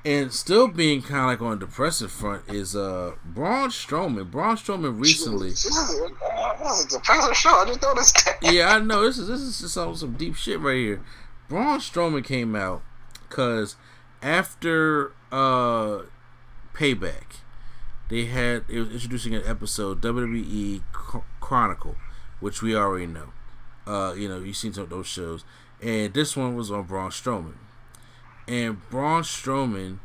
And still being kind of like on the depressive front is Braun Strowman. Braun Strowman recently. This is a depressing show. I just noticed that. Yeah, I know this is just some deep shit right here. Braun Strowman came out because after Payback, it was introducing an episode WWE Chronicle, which we already know. You've seen some of those shows, and this one was on Braun Strowman. And Braun Strowman,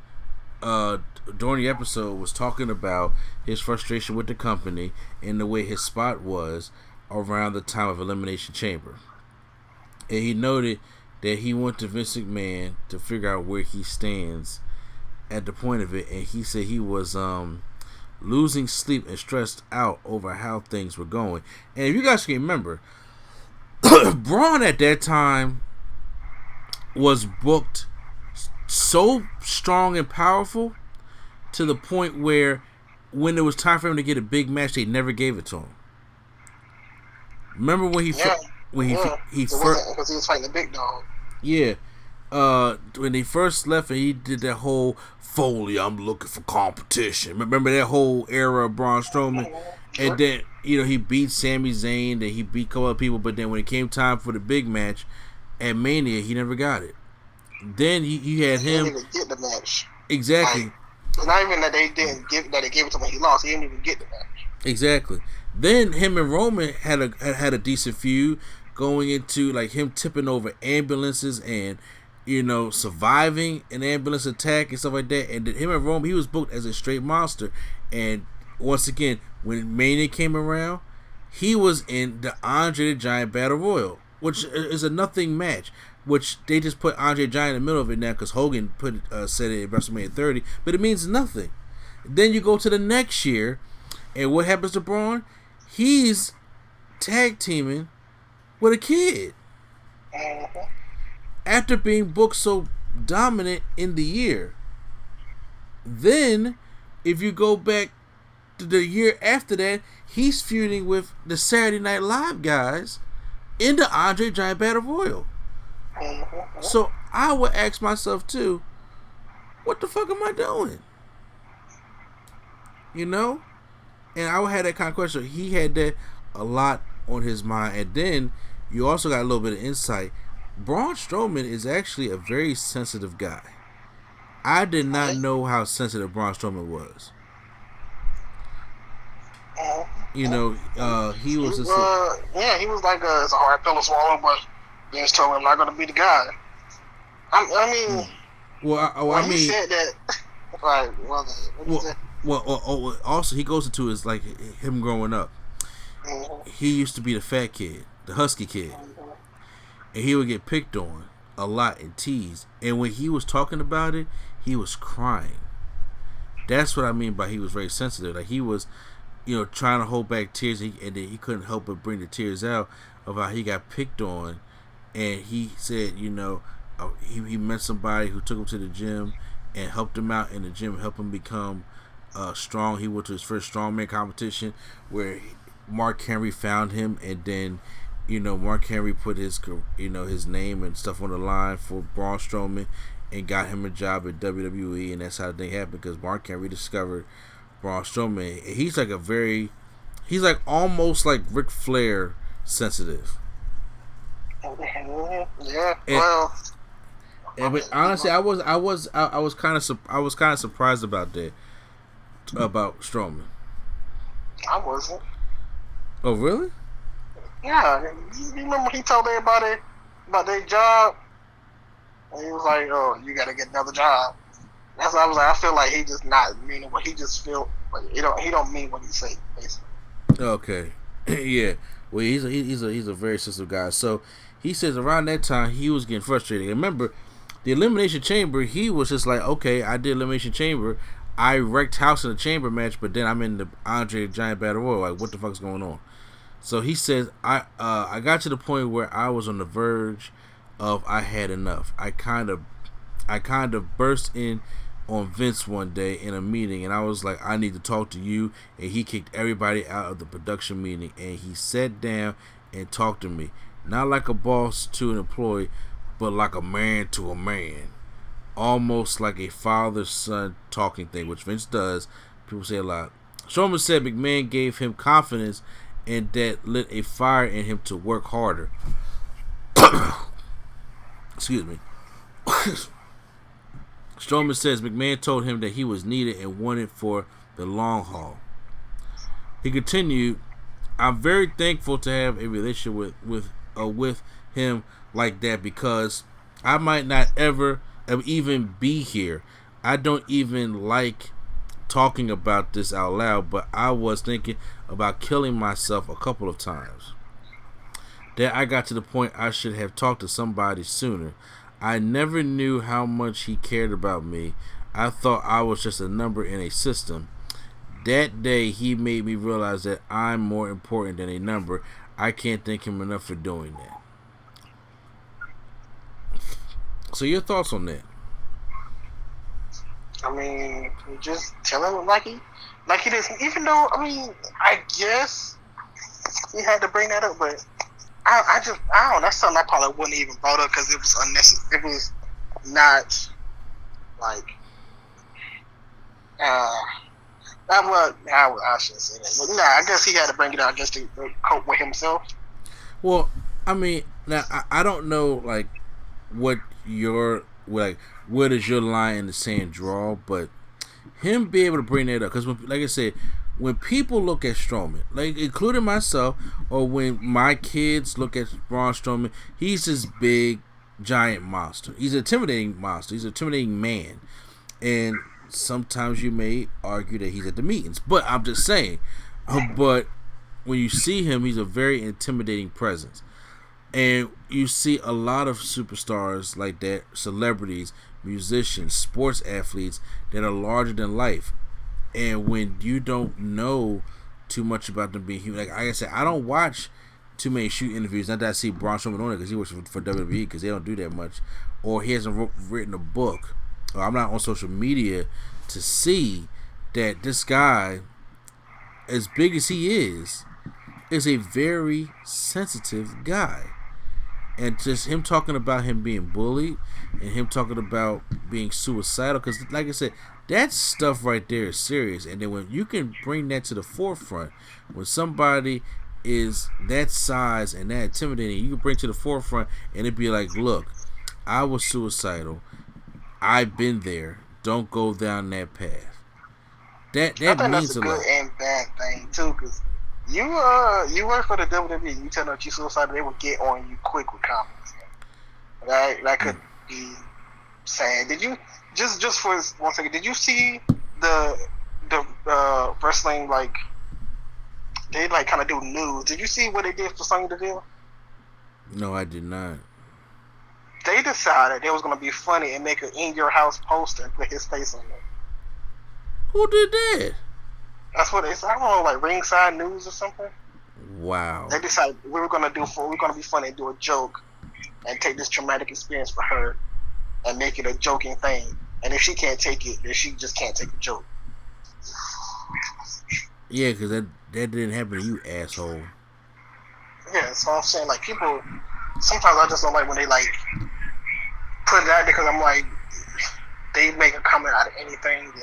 during the episode, was talking about his frustration with the company and the way his spot was around the time of Elimination Chamber. And he noted that he went to Vince McMahon to figure out where he stands at the point of it. And he said he was losing sleep and stressed out over how things were going. And if you guys can remember, Braun at that time was booked so strong and powerful to the point where when it was time for him to get a big match, they never gave it to him. Remember when he first because he was fighting the big dog. Yeah, when he first left and he did that whole Foley, I'm looking for competition. Remember that whole era of Braun Strowman, and then he beat Sami Zayn, then he beat a couple other people, but then when it came time for the big match at Mania, he never got it. Then he had him. He didn't even get the match. Exactly. Like, it's not even that they gave it to him when he lost. He didn't even get the match. Exactly. Then him and Roman had a decent feud going into like him tipping over ambulances and surviving an ambulance attack and stuff like that. And then him and Roman, he was booked as a straight monster. And once again, when Mania came around, he was in the Andre the Giant Battle Royal, which is a nothing match. Which they just put Andre the Giant in the middle of it now because Hogan said it at WrestleMania 30, but it means nothing. Then you go to the next year, and what happens to Braun? He's tag teaming with a kid after being booked so dominant in the year. Then, if you go back to the year after that, he's feuding with the Saturday Night Live guys in the Andre the Giant Battle Royal. So I would ask myself too, what the fuck am I doing? And I would have that kind of question. He had that a lot on his mind. And then you also got a little bit of insight. Braun Strowman is actually a very sensitive guy. I did not know how sensitive Braun Strowman was. He was just he was like it's a hard pill to swallow, but Vince told him I'm not going to be the guy. He said that. Also he goes into his like him growing up. He used to be the fat kid, the husky kid, and he would get picked on a lot and teased. And when he was talking about it, he was crying. That's what I mean by he was very sensitive. Like he was, trying to hold back tears, and then he couldn't help but bring the tears out of how he got picked on. And he said, he met somebody who took him to the gym and helped him out in the gym, helped him become strong. He went to his first strongman competition where Mark Henry found him, and then, Mark Henry put his name and stuff on the line for Braun Strowman and got him a job at WWE, and that's how the thing happened because Mark Henry discovered Braun Strowman. He's like almost like Ric Flair sensitive. Yeah, but honestly, I was kind of surprised about that, about Strowman. I wasn't. Oh, really? Yeah, you remember he told everybody about their job, and he was like, "Oh, you got to get another job." That's what I was like. I feel like he just not meaning what he just feel. Like he don't mean what he say, basically. Okay, yeah. Well, he's a very sensitive guy. So he says around that time he was getting frustrated. And remember, the Elimination Chamber, he was just like, okay, I did Elimination Chamber, I wrecked house in the chamber match, but then I'm in the Andre the Giant Battle Royal. Like, what the fuck's going on? So he says, I got to the point where I was on the verge of I had enough. I kind of burst in on Vince one day in a meeting, and I was like, I need to talk to you. And he kicked everybody out of the production meeting, and he sat down and talked to me, not like a boss to an employee, but like a man to a man. almost like a father-son talking thing, which Vince does. People say a lot. Strowman said McMahon gave him confidence and that lit a fire in him to work harder. Excuse me. Strowman says McMahon told him that he was needed and wanted for the long haul. He continued, I'm very thankful to have a relationship with him like that because I might not ever even be here. I don't even like talking about this out loud, but I was thinking about killing myself a couple of times. That I got to the point I should have talked to somebody sooner. I never knew how much he cared about me. I thought I was just a number in a system. That day he made me realize that I'm more important than a number. I can't thank him enough for doing that. So your thoughts on that? I mean, just tell him like he doesn't. Even though, I mean, I guess he had to bring that up, but I don't know. That's something I probably wouldn't even brought up because it was unnecessary. It was not like. I shouldn't say that. But I guess he had to bring it out just to cope with himself. Well, I mean, now I don't know like what your where does your line in the sand draw, but him be able to bring that up because, like I said, when people look at Strowman, like including myself, or when my kids look at Braun Strowman, he's this big, giant monster. He's an intimidating monster. He's an intimidating man, and sometimes you may argue that he's at the meetings, but I'm just saying. But when you see him, he's a very intimidating presence. And you see a lot of superstars like that, celebrities, musicians, sports athletes that are larger than life. And when you don't know too much about them being human, like I said, I don't watch too many shoot interviews. Not that I see Braun Strowman on it because he works for WWE because they don't do that much. Or he hasn't written a book. Or I'm not on social media to see that this guy, as big as he is a very sensitive guy. And just him talking about him being bullied and him talking about being suicidal, because like I said, that stuff right there is serious. And then when you can bring that to the forefront, when somebody is that size and that intimidating, you can bring to the forefront and it'd be like, look, I was suicidal. I've been there. Don't go down that path. That means that's a lot. Good and bad thing too, because you work for the WWE. You tell them you're suicidal, they will get on you quick with comments. Right? That could be saying. Did you just for 1 second? Did you see the wrestling like they like kind of do news? Did you see what they did for Sonya Deville? No, I did not. They decided it was going to be funny and make an in your house poster and put his face on it. Who did that? That's what it's. I don't know, like Ringside News or something. Wow. They decided we're going to be funny and do a joke and take this traumatic experience for her and make it a joking thing. And if she can't take it, then she just can't take a joke. Yeah, because that didn't happen to you, asshole. Yeah, so I'm saying, like, people, sometimes I just don't like when they, like, put it out because I'm like, they make a comment out of anything, and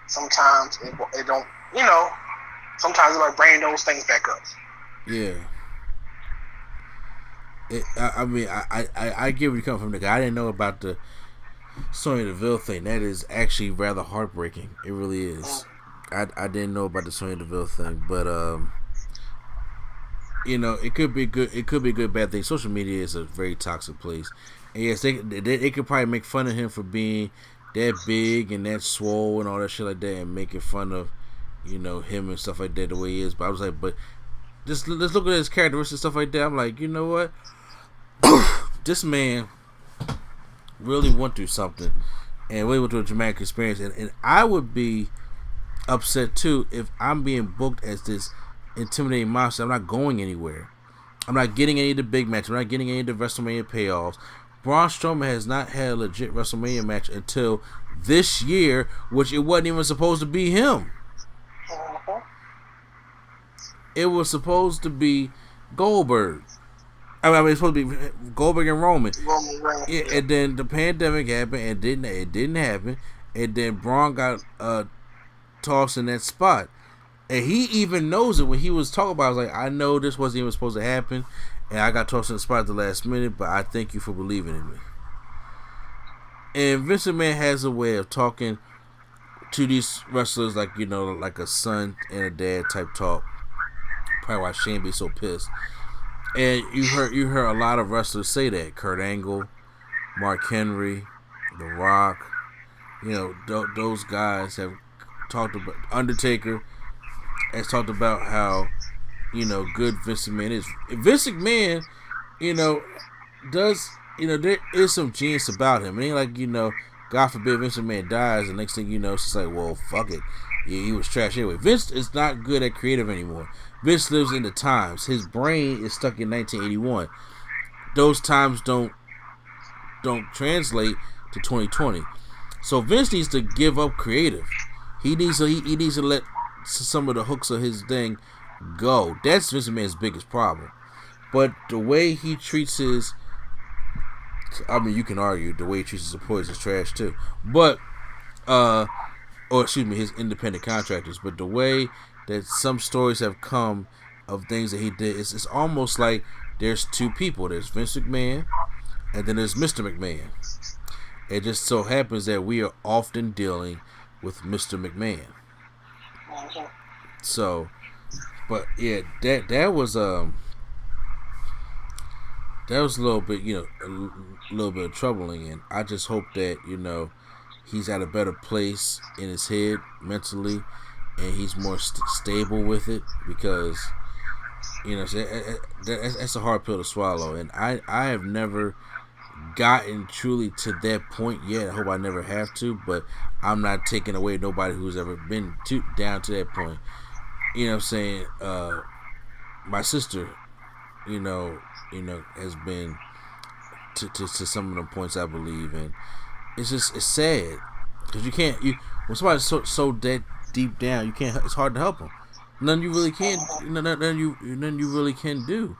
sometimes it don't, you know, sometimes it, like, bring those things back up. Yeah. I mean, I get where you come from, nigga. I didn't know about the Sonya Deville thing. That is actually rather heartbreaking. It really is. I didn't know about the Sonya Deville thing, but you know, it could be good. It could be a good, bad thing. Social media is a very toxic place, and yes, they could probably make fun of him for being that big and that swole and all that shit like that, and making fun of, you know, him and stuff like that the way he is. But I was like, but just let's look at his characteristics and stuff like that. I'm like, you know what? This man really went through something and really went through a dramatic experience, and I would be upset too if I'm being booked as this intimidating monster. I'm not going anywhere. I'm not getting any of the big matches. I'm not getting any of the WrestleMania payoffs. Braun Strowman has not had a legit WrestleMania match until this year, which it wasn't even supposed to be him. It was supposed to be Goldberg. I mean, it's supposed to be Goldberg and Roman. Roman Reigns. Yeah, and then the pandemic happened, and it didn't happen, and then Braun got tossed in that spot, and he even knows it when he was talking about it. I was like, I know this wasn't even supposed to happen, and I got tossed in the spot at the last minute, but I thank you for believing in me. And Vince McMahon has a way of talking to these wrestlers like, you know, like a son and a dad type talk. Probably why Shane be so pissed. And you heard a lot of wrestlers say that. Kurt Angle, Mark Henry, The Rock, you know, those guys have talked about. Undertaker has talked about how, you know, good Vince McMahon is. Vince McMahon, you know, does, you know, there is some genius about him. It ain't like, you know, God forbid Vince McMahon dies, and next thing you know, it's just like, well, fuck it. He was trash anyway. Vince is not good at creative anymore. Vince lives in the times. His brain is stuck in 1981. Those times don't translate to 2020. So Vince needs to give up creative. He needs to let some of the hooks of his thing go. That's Vince McMahon's biggest problem. But the way he treats his, I mean, you can argue the way he treats his employees is trash too. But or excuse me, his independent contractors. But the way that some stories have come of things that he did, it's almost like there's two people. There's Vince McMahon, and then there's Mr. McMahon. It just so happens that we are often dealing with Mr. McMahon. So, but yeah, that was a little bit, you know, a little bit troubling, and I just hope that, you know, he's at a better place in his head mentally, and he's more stable with it, because, you know, that's a hard pill to swallow, and I have never gotten truly to that point yet. I hope I never have to, but I'm not taking away nobody who's ever been down to that point. You know what I'm saying? My sister, you know, has been to some of the points, I believe, and it's sad, because when somebody's so dead deep down, it's hard to help them. Nothing you really can do.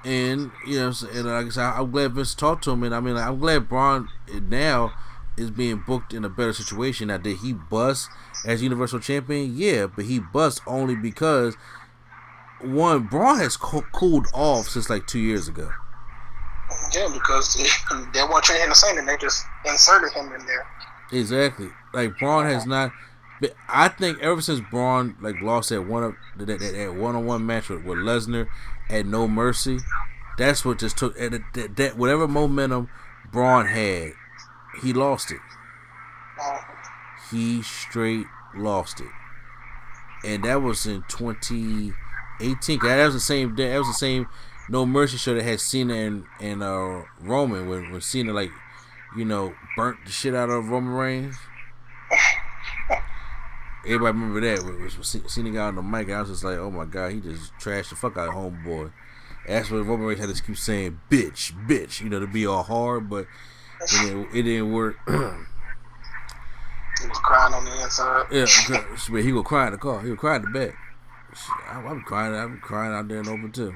And, you know, and like I said, I'm glad Vince talked to him, and I mean, I'm glad Braun now is being booked in a better situation. Now, did he bust as Universal Champion? Yeah, but he bust only because, one, Braun has cooled off since like 2 years ago. Yeah, because they weren't treating him the same, and they just inserted him in there. Exactly. Like, Braun has not. But I think ever since Braun like lost that one-on-one match with Lesnar at No Mercy, that's what just took that whatever momentum Braun had, he lost it. He straight lost it, and that was in 2018. That was the same day. That was the same No Mercy show that had Cena and Roman when Cena, like, you know, burnt the shit out of Roman Reigns. Everybody remember that when Cena got on the mic, and I was just like, oh my god, he just trashed the fuck out of Homeboy. That's what Roman Reigns had to keep saying, bitch, you know, to be all hard, but it didn't work. He was crying on the inside. Yeah, he go cry in the car. He would cry in the back. I'm crying out there in the open too.